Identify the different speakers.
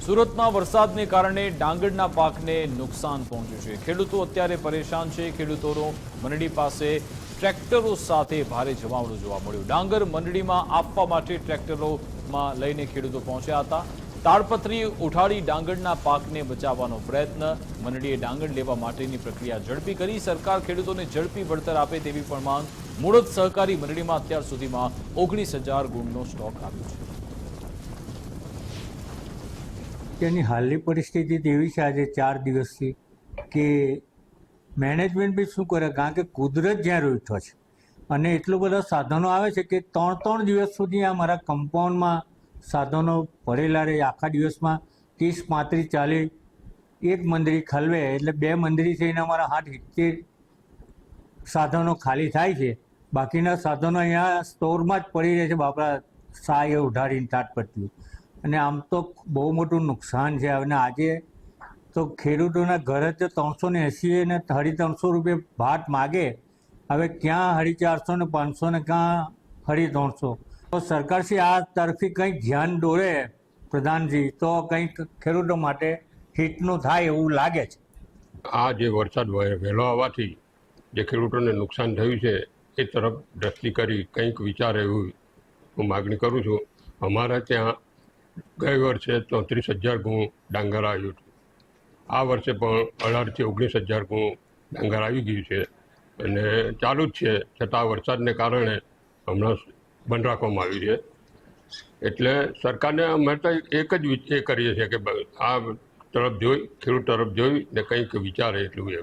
Speaker 1: સુરતમાં વરસાદને કારણે ડાંગરના પાકને નુકસાન પહોંચ્યું છે। ખેડૂતો અત્યારે પરેશાન છે। ખેડૂતોનો મંડળી પાસે ટ્રેક્ટરો સાથે ભારે જમાવડો જોવા મળ્યો। ડાંગર મંડળીમાં આપવા માટે ટ્રેક્ટરોમાં લઈને ખેડૂતો પહોંચ્યા હતા। તાડપત્રી ઉઠાડી ડાંગરના પાકને બચાવવાનો પ્રયત્ન। મંડળીએ ડાંગર લેવા માટેની પ્રક્રિયા ઝડપી કરી। સરકાર ખેડૂતોને ઝડપી વળતર આપે તેવી પણ માંગ। મૂળત સહકારી મંડળીમાં અત્યાર સુધીમાં 19,000 ગુણનો સ્ટોક આવ્યો છે।
Speaker 2: તેની હાલની પરિસ્થિતિ એવી છે આજે 4 દિવસથી કે મેનેજમેન્ટ બી શું કરે, કારણ કે કુદરત જ્યાં રૂઠો છે અને એટલું બધા સાધનો આવે છે કે 3 દિવસ સુધી આ મારા કમ્પાઉન્ડમાં સાધનો ભરેલા રહે। આખા દિવસમાં 30, 35, 40 એક મંદિર ખલવે એટલે 2 મંદિર થઈને અમારા 60-70 સાધનો ખાલી થાય છે। બાકીના સાધનો અહીંયા સ્ટોરમાં જ પડી રહે છે, બાપરા સાય ઉઢાડીને તાટપટ્ટી। અને આમ તો બહુ મોટું નુકસાન છે। અને આજે તો ખેડૂતોના ઘરે તો 380 ને 350 રૂપિયા ભાટ માગે, હવે ક્યાં 450 ને 500 ને ક્યાં 350। તો સરકારશ્રી આ તરફી કંઈક ધ્યાન દોરે પ્રધાનજી, તો કંઈક ખેડૂતો માટે હિતનું થાય એવું લાગે છે।
Speaker 3: આ જે વરસાદ વહેલો આવવાથી જે ખેડૂતોને નુકસાન થયું છે એ તરફ દ્રષ્ટિ કરી કંઈક વિચારે એવું હું માગણી કરું છું। અમારા ત્યાં ગઈ વર્ષે 34,000 ગુણ ડાંગર આવ્યું હતું। આ વર્ષે પણ 18,000 થી 19,000 ગુણ ડાંગર આવી ગયું છે અને ચાલુ જ છે, છતાં વરસાદને કારણે હમણાં બંધ રાખવામાં આવ્યું છે। એટલે સરકારને અમે તો એક જ એ કરીએ છીએ કે આ તરફ જોઈ, ખેડૂત તરફ જોઈ ને કંઈક વિચારે એટલું એ